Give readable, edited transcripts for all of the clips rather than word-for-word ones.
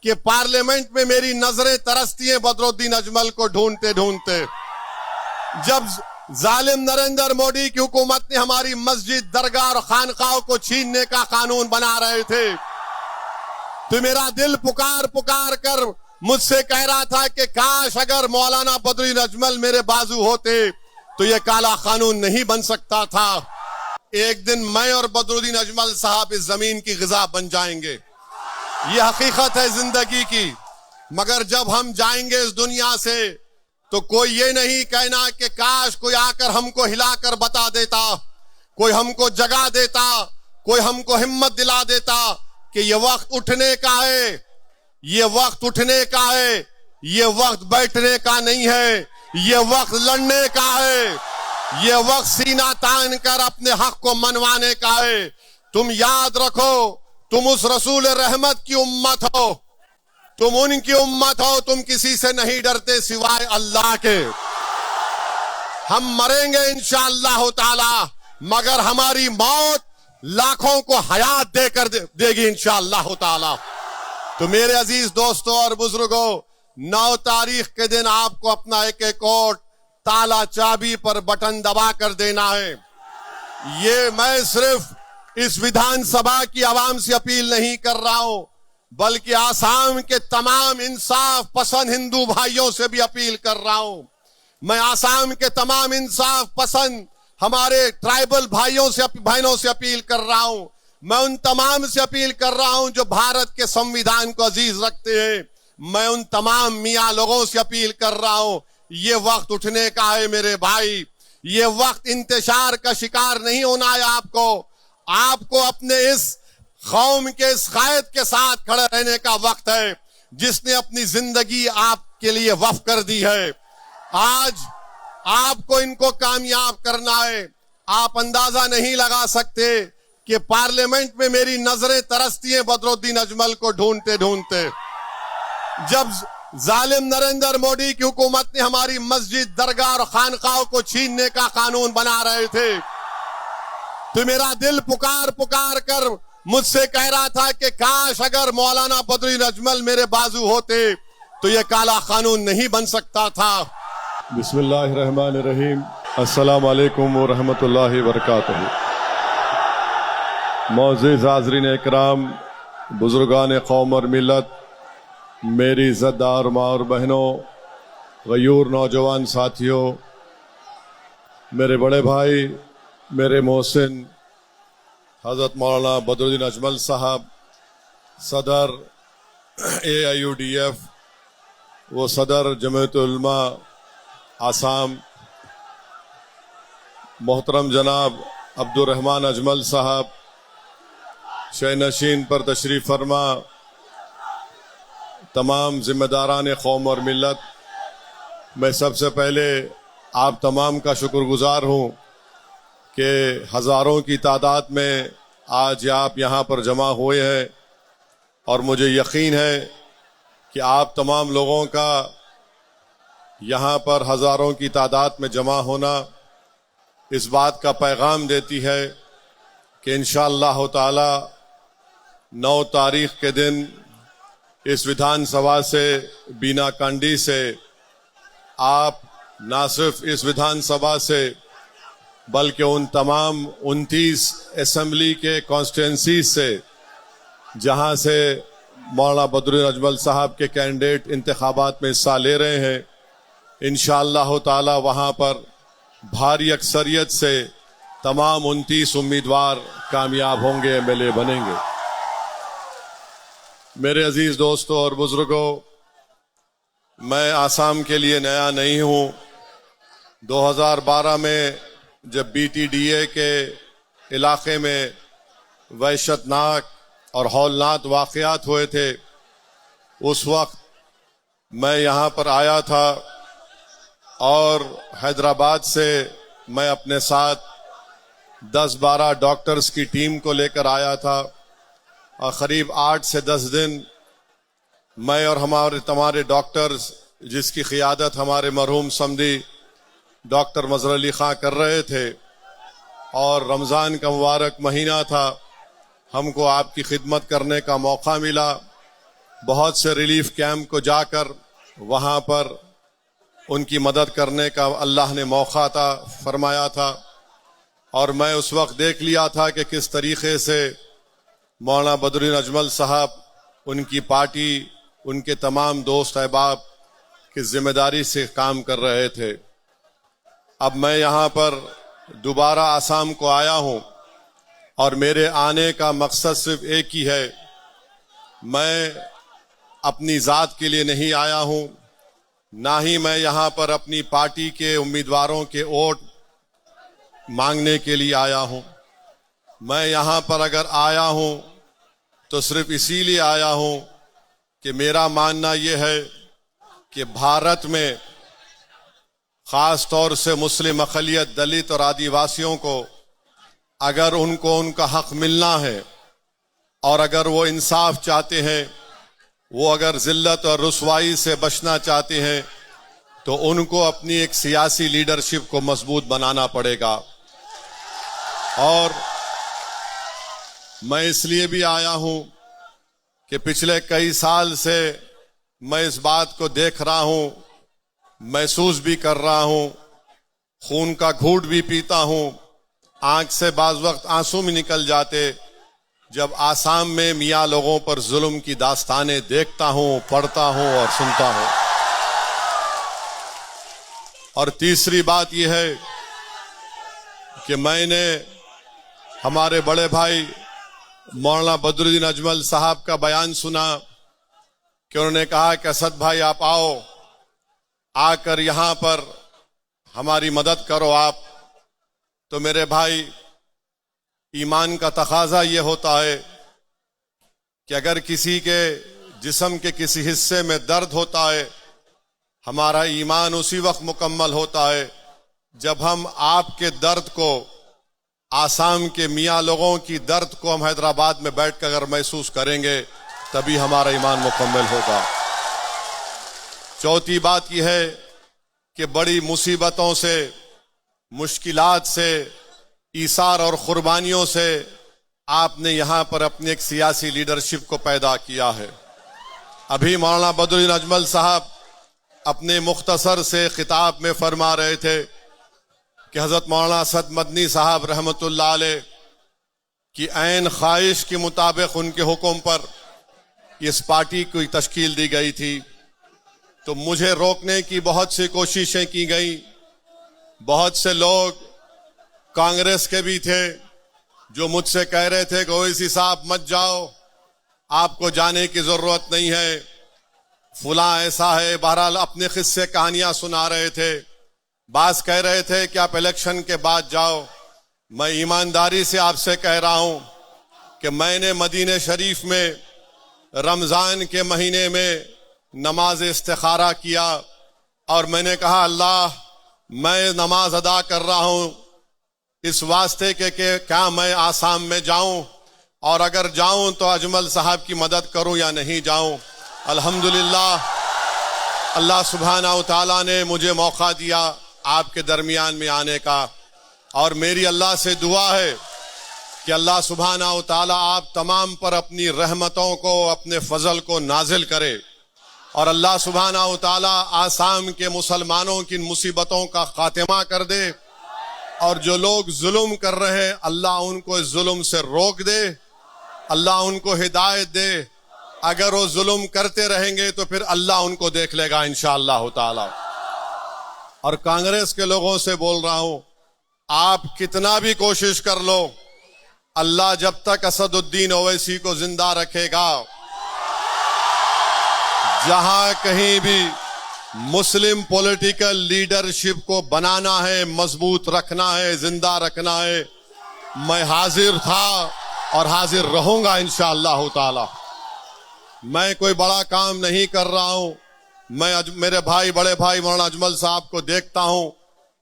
कि पार्लियामेंट में मेरी नजरें तरसती हैं बदरुद्दीन अजमल को ढूंढते ढूंढते। जब जालिम नरेंद्र मोदी की हुकूमत ने हमारी मस्जिद, दरगाह और खानकाहों को छीनने का कानून बना रहे थे, तो मेरा दिल पुकार पुकार कर मुझसे कह रहा था कि काश अगर मौलाना बदरुद्दीन अजमल मेरे बाजू होते तो ये काला कानून नहीं बन सकता था। एक दिन मैं और बदरुद्दीन अजमल साहब इस जमीन की ग़िज़ा बन जाएंगे, ये हकीकत है जिंदगी की। मगर जब हम जाएंगे इस दुनिया से तो कोई ये नहीं कहना कि काश कोई आकर हमको हिलाकर बता देता, कोई हमको जगा देता, कोई हमको हिम्मत दिला देता कि ये वक्त उठने का है, ये वक्त उठने का है, ये वक्त बैठने का नहीं है, ये वक्त लड़ने का है, ये वक्त सीना तान कर अपने हक को मनवाने का है। तुम याद रखो, तुम उस रसूल रहमत की उम्मत हो, तुम उनकी उम्मत हो, तुम किसी से नहीं डरते सिवाय अल्लाह के। हम मरेंगे इंशाअल्लाह ताला, मगर हमारी मौत लाखों को हयात देकर देगी इंशाअल्लाह ताला। तो मेरे अजीज दोस्तों और बुजुर्गों, 9 तारीख के दिन आपको अपना एक एक वोट ताला चाबी पर बटन दबा कर देना है। ये मैं सिर्फ इस विधानसभा की आवाम से अपील नहीं कर रहा हूं, बल्कि आसाम के तमाम इंसाफ पसंद हिंदू भाइयों से भी अपील कर रहा हूं। मैं आसाम के तमाम इंसाफ पसंद हमारे ट्राइबल बहनों से अपील कर रहा हूं। मैं उन तमाम से अपील कर रहा हूं जो भारत के संविधान को अजीज रखते हैं। मैं उन तमाम मियाँ लोगों से अपील कर रहा हूं, ये वक्त उठने का है मेरे भाई। ये वक्त इंतशार का शिकार नहीं होना है। आपको अपने इस कौम के इस कायद के साथ खड़े रहने का वक्त है जिसने अपनी जिंदगी आपके लिए वक्फ कर दी है। आज आपको इनको कामयाब करना है। आप अंदाजा नहीं लगा सकते कि पार्लियामेंट में मेरी नजरें तरसती हैं बदरुद्दीन अजमल को ढूंढते ढूंढते। जब जालिम नरेंद्र मोदी की हुकूमत ने हमारी मस्जिद, दरगाह और खानकाहों को छीनने का कानून बना रहे थे, तो मेरा दिल पुकार पुकार कर मुझसे कह रहा था कि काश अगर मौलाना बदरुद्दीन अजमल मेरे बाजू होते तो ये काला कानून नहीं बन सकता था। बिस्मिल्लाहिर्रहमानिर्रहीम। अस्सलाम वालेकुम व रहमतुल्लाहि व बरकातहू। मोअज़्ज़िज़ हाज़रीन इकराम, बुजुर्गान कौम और मिलत, मेरी इज़्ज़तदार माँ और बहनों, गयूर नौजवान साथियों, मेरे बड़े भाई, मेरे मोहसिन हज़रत मौलाना बदरुद्दीन अजमल साहब, सदर AIUDF, वो सदर जमीयतुल उलमा आसाम, मोहतरम जनाब अब्दुर्रहमान अजमल साहब, शहनशीन पर तशरीफ़ फरमा, तमाम ज़िम्मेदारान कौम और मिलत, मैं सबसे पहले आप तमाम का शुक्रगुजार हूँ कि हज़ारों की तादाद में आज आप यहाँ पर जमा हुए हैं। और मुझे यकीन है कि आप तमाम लोगों का यहाँ पर हज़ारों की तादाद में जमा होना इस बात का पैगाम देती है कि इंशाअल्लाह ताला 9 तारीख के दिन इस विधानसभा से, बीना कांडी से, आप न सिर्फ इस विधानसभा से बल्कि उन तमाम 29 असेंबली के कॉन्स्टिट्यूंसी से जहां से मौलाना बदरुद्दीन अजमल साहब के कैंडिडेट इंतखाबात में हिस्सा ले रहे हैं, इंशाअल्लाह ताला वहां पर भारी अक्सरियत से तमाम 29 उम्मीदवार कामयाब होंगे, MLA बनेंगे। मेरे अजीज दोस्तों और बुजुर्गों, मैं आसाम के लिए नया नहीं हूं। 2012 में जब BTDA के इलाके में वहशतनाक और हौलनाक वाक़यात हुए थे, उस वक्त मैं यहाँ पर आया था और हैदराबाद से मैं अपने साथ 10-12 डॉक्टर्स की टीम को लेकर आया था और क़रीब 8 से 10 दिन मैं और हमारे डॉक्टर्स, जिसकी क़ियादत हमारे मरहूम समदी डॉक्टर मज़हर अली खां कर रहे थे, और रमज़ान का मुबारक महीना था, हमको आपकी खिदमत करने का मौका मिला। बहुत से रिलीफ कैंप को जाकर वहां पर उनकी मदद करने का अल्लाह ने मौका था फरमाया था। और मैं उस वक्त देख लिया था कि किस तरीके से मौलाना बदरुद्दीन अजमल साहब, उनकी पार्टी, उनके तमाम दोस्त अहबाब की जिम्मेदारी से काम कर रहे थे। अब मैं यहाँ पर दोबारा आसाम को आया हूँ और मेरे आने का मकसद सिर्फ एक ही है। मैं अपनी ज़ात के लिए नहीं आया हूँ, ना ही मैं यहाँ पर अपनी पार्टी के उम्मीदवारों के वोट मांगने के लिए आया हूँ। मैं यहाँ पर अगर आया हूँ तो सिर्फ इसीलिए आया हूँ कि मेरा मानना यह है कि भारत में ख़ास तौर से मुस्लिम अक़लियत, दलित और आदिवासियों को अगर उनको उनका हक मिलना है और अगर वो इंसाफ चाहते हैं, वो अगर जिल्लत और रुसवाई से बचना चाहते हैं, तो उनको अपनी एक सियासी लीडरशिप को मजबूत बनाना पड़ेगा। और मैं इसलिए भी आया हूं कि पिछले कई साल से मैं इस बात को देख रहा हूं, महसूस भी कर रहा हूं, खून का घूंट भी पीता हूं, आंख से बाज वक्त आंसू भी निकल जाते जब आसाम में मियाँ लोगों पर जुल्म की दास्तानें देखता हूं, पढ़ता हूं और सुनता हूं। और तीसरी बात यह है कि मैंने हमारे बड़े भाई मौलाना बदरुद्दीन अजमल साहब का बयान सुना कि उन्होंने कहा कि असद भाई आप आओ, आकर यहां पर हमारी मदद करो आप। तो मेरे भाई, ईमान का तकाजा ये होता है कि अगर किसी के जिस्म के किसी हिस्से में दर्द होता है, हमारा ईमान उसी वक्त मुकम्मल होता है जब हम आपके दर्द को, आसाम के मियाँ लोगों की दर्द को हम हैदराबाद में बैठकर अगर महसूस करेंगे, तभी हमारा ईमान मुकम्मल होगा। चौथी बात यह है कि बड़ी मुसीबतों से, मुश्किलात से, ईसार और कुर्बानियों से आपने यहाँ पर अपनी एक सियासी लीडरशिप को पैदा किया है। अभी मौलाना बदरुद्दीन अजमल साहब अपने मुख्तसर से खिताब में फरमा रहे थे कि हजरत मौलाना असद मदनी साहब रहमतुल्लाह अलैह की ऐन ख्वाहिश के मुताबिक उनके हुक्म पर इस पार्टी की तश्कील दी गई थी। तो मुझे रोकने की बहुत सी कोशिशें की गई। बहुत से लोग कांग्रेस के भी थे जो मुझसे कह रहे थे कि ओवैसी साहब मत जाओ, आपको जाने की जरूरत नहीं है, फुला ऐसा है। बहरहाल अपने किस्से कहानियां सुना रहे थे। बास कह रहे थे कि आप इलेक्शन के बाद जाओ। मैं ईमानदारी से आपसे कह रहा हूं कि मैंने मदीने शरीफ में रमजान के महीने में नमाज इस्तिखारा किया और मैंने कहा अल्लाह, मैं नमाज अदा कर रहा हूं इस वास्ते के क्या मैं आसाम में जाऊं, और अगर जाऊं तो अजमल साहब की मदद करूं या नहीं जाऊं। अल्हम्दुलिल्लाह अल्लाह सुब्हाना व तआला ने मुझे मौका दिया आपके दरमियान में आने का। और मेरी अल्लाह से दुआ है कि अल्लाह सुब्हाना व तआला आप तमाम पर अपनी रहमतों को, अपने फजल को नाजिल करे और अल्लाह सुब्हाना व तआला आसाम के मुसलमानों की मुसीबतों का खात्मा कर दे। और जो लोग जुल्म कर रहे हैं, अल्लाह उनको इस जुल्म से रोक दे, अल्लाह उनको हिदायत दे। अगर वो जुल्म करते रहेंगे तो फिर अल्लाह उनको देख लेगा इंशाअल्लाह ताला। और कांग्रेस के लोगों से बोल रहा हूं, आप कितना भी कोशिश कर लो, अल्लाह जब तक असदुद्दीन ओवैसी को जिंदा रखेगा, जहां कहीं भी मुस्लिम पॉलिटिकल लीडरशिप को बनाना है, मजबूत रखना है, जिंदा रखना है, मैं हाजिर था और हाजिर रहूंगा इंशाअल्लाह ताला। मैं कोई बड़ा काम नहीं कर रहा हूं। मैं मेरे भाई, बड़े भाई मौलाना अजमल साहब को देखता हूं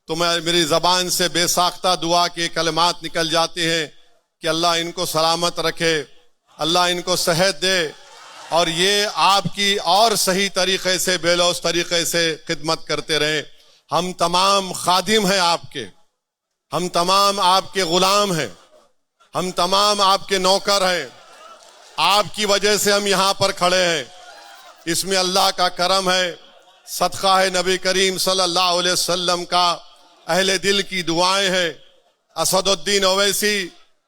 तो मेरी जबान से बेसाख्ता दुआ के कलमात निकल जाते हैं कि अल्लाह इनको सलामत रखे, अल्लाह इनको सेहत दे और ये आपकी और सही तरीके से, बेलौस तरीके से खिदमत करते रहे। हम तमाम खादिम हैं आपके, हम तमाम आपके गुलाम हैं, हम तमाम आपके नौकर हैं। आपकी वजह से हम यहां पर खड़े हैं। इसमें अल्लाह का करम है, सदका है नबी करीम सल्लल्लाहु अलैहि वसल्लम का, अहले दिल की दुआएं हैं। असदुद्दीन ओवैसी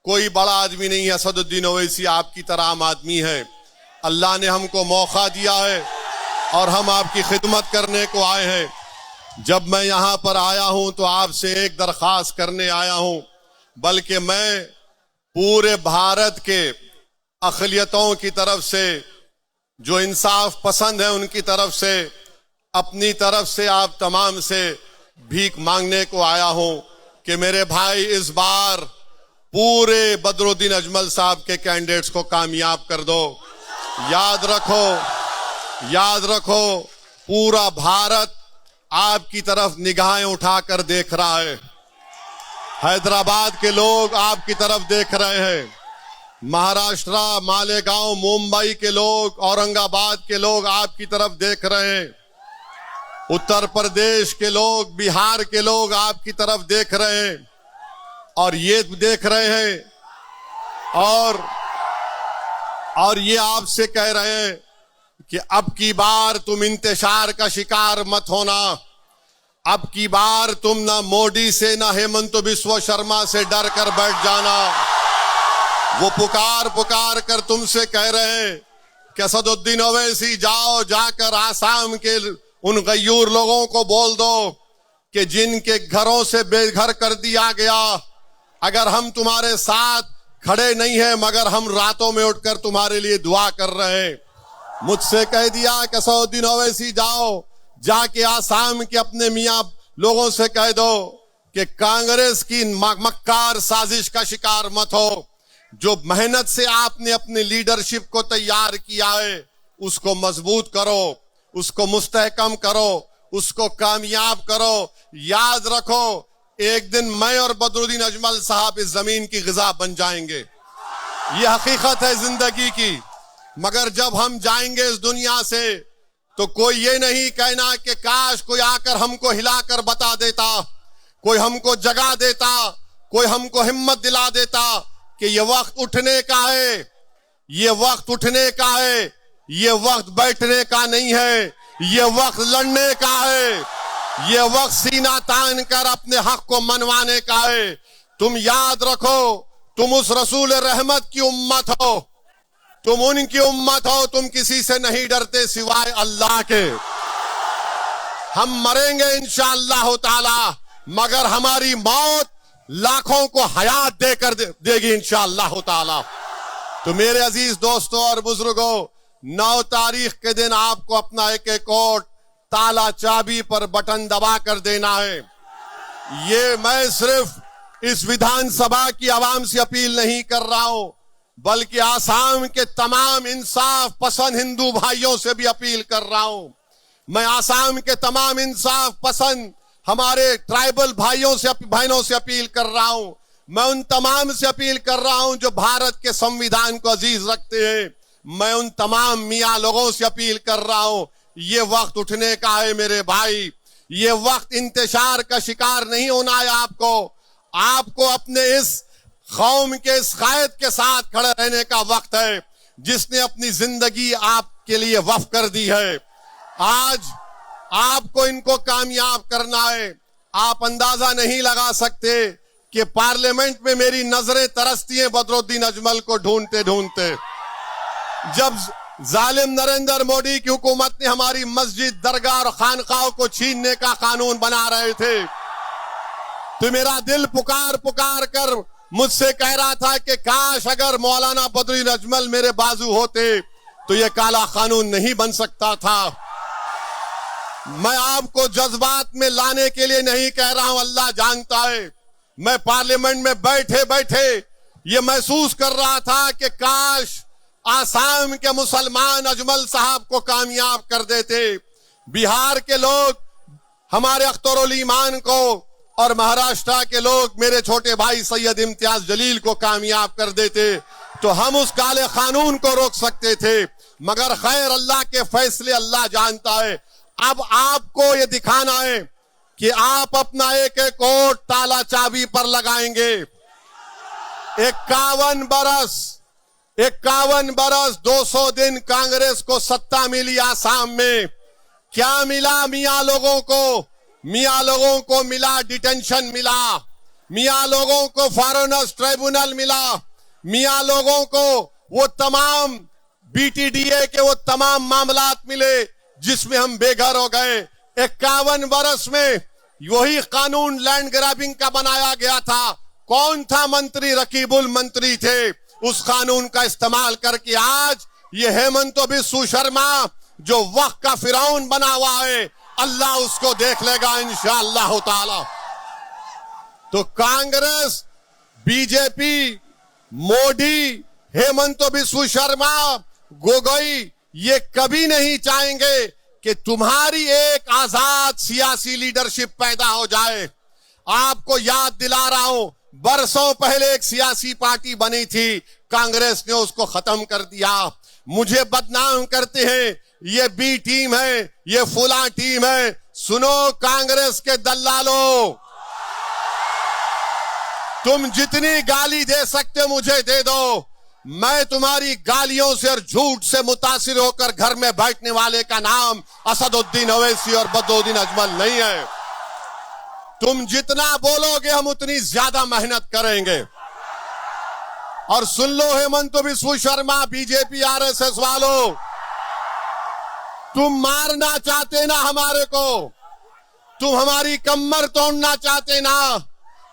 कोई बड़ा आदमी नहीं है, असदुद्दीन ओवैसी आपकी तरह आम आदमी है। अल्लाह ने हमको मौका दिया है और हम आपकी खिदमत करने को आए हैं। जब मैं यहाँ पर आया हूँ तो आपसे एक दरख्वास्त करने आया हूँ, बल्कि मैं पूरे भारत के अक़लियतों की तरफ से, जो इंसाफ पसंद है उनकी तरफ से, अपनी तरफ से आप तमाम से भीख मांगने को आया हूँ कि मेरे भाई इस बार पूरे बदरुद्दीन अजमल साहब के कैंडिडेट्स को कामयाब कर दो। याद रखो पूरा भारत आपकी तरफ निगाहें उठाकर देख रहा है। हैदराबाद के लोग आपकी तरफ देख रहे हैं, महाराष्ट्र, मालेगांव, मुंबई के लोग, औरंगाबाद के लोग आपकी तरफ देख रहे हैं, उत्तर प्रदेश के लोग, बिहार के लोग आपकी तरफ देख रहे हैं और ये देख रहे हैं और ये आपसे कह रहे हैं कि अब की बार तुम इंतशार का शिकार मत होना। अब की बार तुम ना मोदी से ना हेमंत बिस्वा शर्मा से डर कर बैठ जाना। वो पुकार कर तुमसे कह रहे हैं कि असदुद्दीन ओवैसी जाओ, जाकर आसाम के उन गयूर लोगों को बोल दो कि जिनके घरों से बेघर कर दिया गया, अगर हम तुम्हारे साथ खड़े नहीं हैं मगर हम रातों में उठकर तुम्हारे लिए दुआ कर रहे हैं। मुझसे कह दिया कि असदुद्दीन ओवैसी जाओ, जाके आसाम के अपने मियां लोगों से कह दो कि कांग्रेस की मक्कार साजिश का शिकार मत हो। जो मेहनत से आपने अपनी लीडरशिप को तैयार किया है उसको मजबूत करो, उसको मुस्तहकम करो, उसको कामयाब करो। याद रखो एक दिन मैं और बदरुद्दीन अजमल साहब इस जमीन की ग़िज़ा बन जाएंगे, ये हकीकत है जिंदगी की। मगर जब हम जाएंगे इस दुनिया से तो कोई ये नहीं कहना कि काश कोई आकर हमको हिलाकर बता देता, कोई हमको जगा देता, कोई हमको हिम्मत दिला देता कि ये वक्त उठने का है, ये वक्त उठने का है, ये वक्त बैठने का नहीं है, ये वक्त लड़ने का है, ये वक्त सीना तान कर अपने हक को मनवाने का है। तुम याद रखो, तुम उस रसूल रहमत की उम्मत हो, तुम उनकी उम्मत हो, तुम किसी से नहीं डरते सिवाय अल्लाह के। हम मरेंगे इंशाअल्लाह ताला, मगर हमारी मौत लाखों को हयात देकर देगी इंशाअल्लाह ताला। तो मेरे अजीज दोस्तों और बुजुर्गों, 9 तारीख के दिन आपको अपना एक एक वोट ताला चाबी पर बटन दबा कर देना है। ये मैं सिर्फ इस विधानसभा की आवाम से अपील नहीं कर रहा हूं, बल्कि आसाम के तमाम इंसाफ पसंद हिंदू भाइयों से भी अपील कर रहा हूं। मैं आसाम के तमाम इंसाफ पसंद हमारे ट्राइबल बहनों से अपील कर रहा हूं। मैं उन तमाम से अपील कर रहा हूं जो भारत के संविधान को अजीज रखते हैं। मैं उन तमाम मियाँ लोगों से अपील कर रहा हूं, ये वक्त उठने का है मेरे भाई। ये वक्त इंतशार का शिकार नहीं होना है। आपको अपने इस कौम के इस कायद के साथ खड़े रहने का वक्त है जिसने अपनी जिंदगी आपके लिए वक्फ कर दी है। आज आपको इनको कामयाब करना है। आप अंदाजा नहीं लगा सकते कि पार्लियामेंट में मेरी नजरें तरसती हैं बदरुद्दीन अजमल को ढूंढते ढूंढते। जब जालिम नरेंद्र मोदी की हुकूमत ने हमारी मस्जिद, दरगाह और खानकाह को छीनने का कानून बना रहे थे, तो मेरा दिल पुकार कर मुझसे कह रहा था कि काश अगर मौलाना बदरुद्दीन अजमल मेरे बाजू होते तो ये काला कानून नहीं बन सकता था। मैं आपको जज्बात में लाने के लिए नहीं कह रहा हूं, अल्लाह जानता है। मैं पार्लियामेंट में बैठे बैठे ये महसूस कर रहा था कि काश आसाम के मुसलमान अजमल साहब को कामयाब कर देते, बिहार के लोग हमारे अख्तरुल ईमान को और महाराष्ट्र के लोग मेरे छोटे भाई सैयद इम्तियाज जलील को कामयाब कर देते, तो हम उस काले कानून को रोक सकते थे। मगर खैर, अल्लाह के फैसले अल्लाह जानता है। अब आपको ये दिखाना है कि आप अपना एक एक वोट ताला चाबी पर लगाएंगे। 51 बरस 51 बरस 200 दिन कांग्रेस को सत्ता मिली आसाम में। क्या मिला मियां लोगों को? मियां लोगों को मिला डिटेंशन मिला, मियां लोगों को फॉरेनर्स ट्राइब्यूनल मिला, मियां लोगों को वो तमाम बीटीडीए के वो तमाम मामलात मिले जिसमें हम बेघर हो गए। 51 बरस में वही कानून लैंड ग्रैबिंग का बनाया गया था। कौन था मंत्री? रकीबुल मंत्री थे। उस कानून का इस्तेमाल करके आज ये हेमंत बिस्वा शर्मा जो वक्त का फिरौन बना हुआ है, अल्लाह उसको देख लेगा इंशाअल्लाह ताला। तो कांग्रेस, बीजेपी, मोदी, हेमंत बिस्वा शर्मा, गोगोई ये कभी नहीं चाहेंगे कि तुम्हारी एक आजाद सियासी लीडरशिप पैदा हो जाए। आपको याद दिला रहा हूं, बरसों पहले एक सियासी पार्टी बनी थी, कांग्रेस ने उसको खत्म कर दिया। मुझे बदनाम करते हैं, ये बी टीम है, ये फुला टीम है। सुनो कांग्रेस के दल्लालों, तुम जितनी गाली दे सकते हो मुझे दे दो। मैं तुम्हारी गालियों से और झूठ से मुतासिर होकर घर में बैठने वाले का नाम असदुद्दीन ओवैसी और बदरुद्दीन अजमल नहीं है। तुम जितना बोलोगे हम उतनी ज्यादा मेहनत करेंगे। और सुन लो हेमंत बिस्वा शर्मा, बीजेपी आरएसएस वालों, तुम मारना चाहते ना हमारे को, तुम हमारी कमर तोड़ना चाहते ना।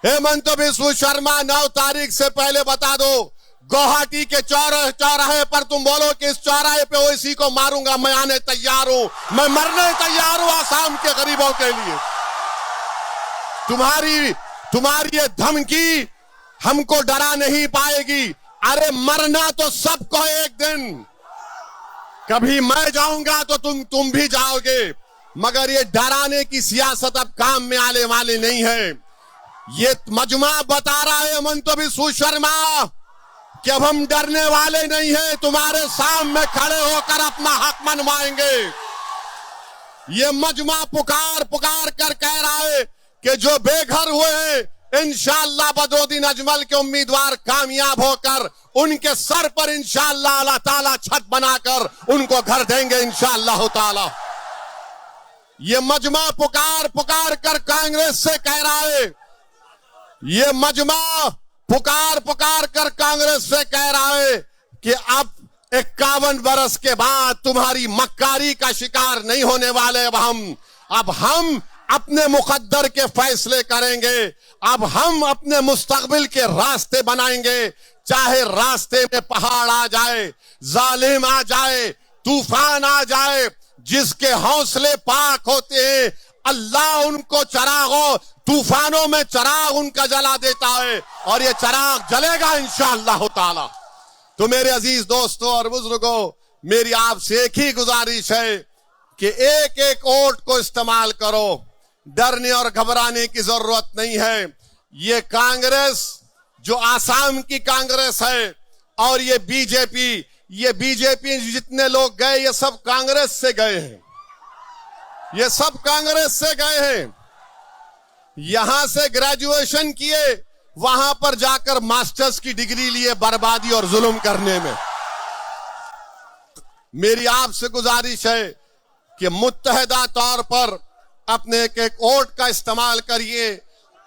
हेमंत बिस्वा शर्मा 9 तारीख से पहले बता दो, गुवाहाटी के चौराहे पर तुम बोलो कि इस चौराहे पे ओवैसी को मारूंगा, मैं आने तैयार हूं, मैं मरने तैयार हूं आसाम के गरीबों के लिए। तुम्हारी ये धमकी हमको डरा नहीं पाएगी। अरे मरना तो सबको एक दिन, कभी मैं जाऊंगा तो तुम भी जाओगे, मगर ये डराने की सियासत अब काम में आने वाली नहीं है। ये मजमा बता रहा है हेमंत बिस्वा शर्मा कि अब हम डरने वाले नहीं हैं, तुम्हारे सामने खड़े होकर अपना हक मनवाएंगे। ये मजमा पुकार कर कह रहा है कि जो बेघर हुए हैं इंशाअल्लाह बदरुद्दीन अजमल के उम्मीदवार कामयाब होकर उनके सर पर इंशाअल्लाह अल्लाह ताला छत बनाकर उनको घर देंगे इंशाअल्लाह ताला। ये मजमा पुकार कर कांग्रेस से कह रहा है, ये मजमा पुकार कर कांग्रेस से कह रहा है कि अब 51 बरस के बाद तुम्हारी मक्कारी का शिकार नहीं होने वाले। अब हम अपने मुकद्दर के फैसले करेंगे। अब हम अपने मुस्तकबिल के रास्ते बनाएंगे, चाहे रास्ते में पहाड़ आ जाए, जालिम आ जाए, तूफान आ जाए। जिसके हौसले पाक होते हैं अल्लाह उनको चरागों तूफानों में चराग उनका जला देता है और ये चराग जलेगा इंशाअल्लाह ताला। तो मेरे अजीज दोस्तों और बुजुर्गों, मेरी आपसे एक ही गुजारिश है कि एक एक वोट को इस्तेमाल करो, डरने और घबराने की जरूरत नहीं है। ये कांग्रेस जो आसाम की कांग्रेस है और ये बीजेपी जितने लोग गए ये सब कांग्रेस से गए हैं, ये सब कांग्रेस से गए हैं। यहां से ग्रेजुएशन किए, वहां पर जाकर मास्टर्स की डिग्री लिए बर्बादी और जुल्म करने में। मेरी आपसे गुजारिश है कि मुत्तहदा तौर पर अपने एक एक वोट का इस्तेमाल करिए।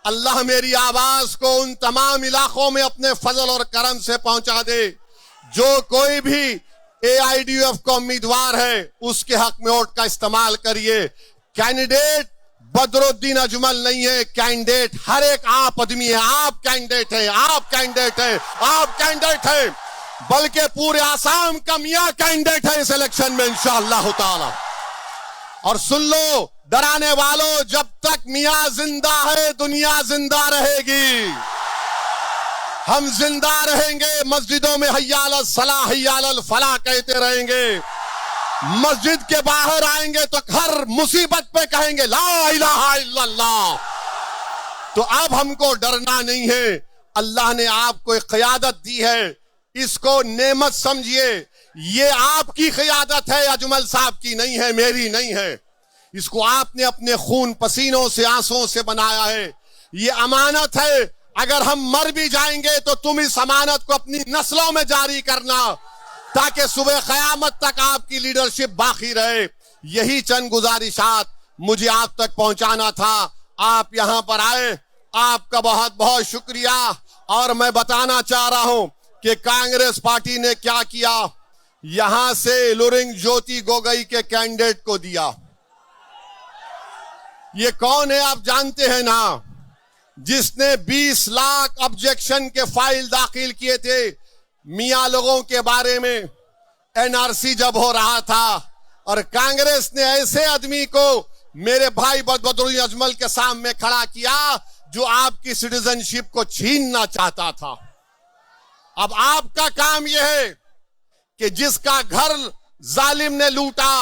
अल्लाह मेरी आवाज को उन तमाम इलाकों में अपने फजल और करम से पहुंचा दे। जो कोई भी AIDUF का उम्मीदवार है उसके हक में वोट का इस्तेमाल करिए। कैंडिडेट बदरुद्दीन अजमल नहीं है, कैंडिडेट हर एक आप आदमी है। आप कैंडिडेट है, आप कैंडिडेट है, आप कैंडिडेट है, बल्कि पूरे आसाम का मियां कैंडिडेट है इस इलेक्शन में इंशाअल्लाह ताला। और सुन लो डराने वालों, जब तक मियां जिंदा है दुनिया जिंदा रहेगी। हम जिंदा रहेंगे, मस्जिदों में हय्या अलल सलाह हय्या अलल फलाह कहते रहेंगे। मस्जिद के बाहर आएंगे तो हर मुसीबत पे कहेंगे ला इलाहा इल्लल्लाह। तो अब हमको डरना नहीं है। अल्लाह ने आपको एक क़यादत दी है, इसको नेमत समझिए। ये आपकी क़यादत है, अजमल साहब की नहीं है, मेरी नहीं है। इसको आपने अपने खून पसीनों से आंसुओं से बनाया है। ये अमानत है, अगर हम मर भी जाएंगे तो तुम इस अमानत को अपनी नस्लों में जारी करना, ताकि सुबह क़यामत तक आपकी लीडरशिप बाकी रहे। यही चंद गुजारिशात मुझे आप तक पहुंचाना था। आप यहां पर आए, आपका बहुत बहुत शुक्रिया। और मैं बताना चाह रहा हूं कि कांग्रेस पार्टी ने क्या किया, यहां से लुरिंग ज्योति गोगोई के कैंडिडेट को दिया। ये कौन है आप जानते हैं ना, जिसने 20 लाख ऑब्जेक्शन के फाइल दाखिल किए थे मियां लोगों के बारे में, एनआरसी जब हो रहा था। और कांग्रेस ने ऐसे आदमी को मेरे भाई बदरुद्दीन अजमल के सामने खड़ा किया जो आपकी सिटीजनशिप को छीनना चाहता था। अब आपका काम यह है कि जिसका घर जालिम ने लूटा,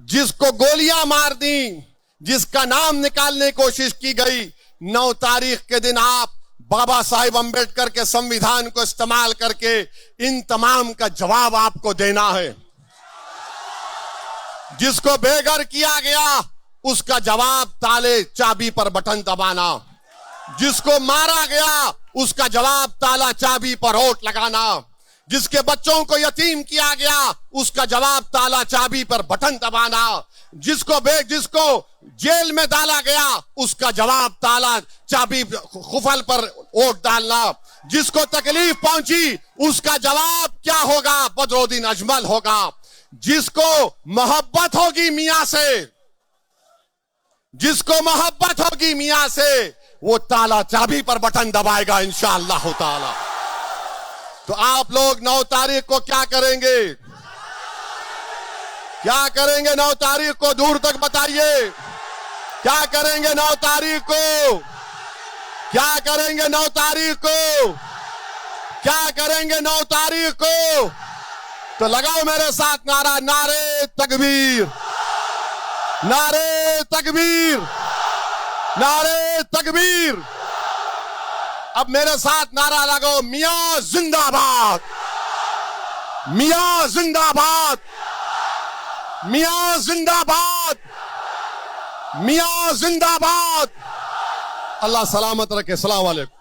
जिसको गोलियां मार दी, जिसका नाम निकालने की कोशिश की गई, 9 तारीख के दिन आप बाबा साहिब अंबेडकर के संविधान को इस्तेमाल करके इन तमाम का जवाब आपको देना है। जिसको बेघर किया गया उसका जवाब ताले चाबी पर बटन दबाना, जिसको मारा गया उसका जवाब ताला चाबी पर होठ लगाना, जिसके बच्चों को यतीम किया गया उसका जवाब ताला चाबी पर बटन दबाना, जिसको जेल में डाला गया उसका जवाब ताला चाबी खुफल पर वोट डालना, जिसको तकलीफ पहुंची उसका जवाब क्या होगा, बदरुद्दीन अजमल होगा। जिसको मोहब्बत होगी मियां से, जिसको मोहब्बत होगी मियां से, वो ताला चाबी पर बटन दबाएगा इंशाअल्लाह ताला। तो आप लोग 9 तारीख को क्या करेंगे, क्या करेंगे 9 तारीख को, दूर तक बताइए। क्या करेंगे 9 तारीख को, क्या करेंगे 9 तारीख को, क्या करेंगे 9 तारीख को? तो लगाओ मेरे साथ नारा, नारे तकबीर, नारे तकबीर, नारे तकबीर। अब मेरे साथ नारा लगाओ, मियां जिंदाबाद, मियां जिंदाबाद, मियां जिंदाबाद, मियां जिंदाबाद। अल्लाह सलामत रखे। अस्सलाम वालेकुम।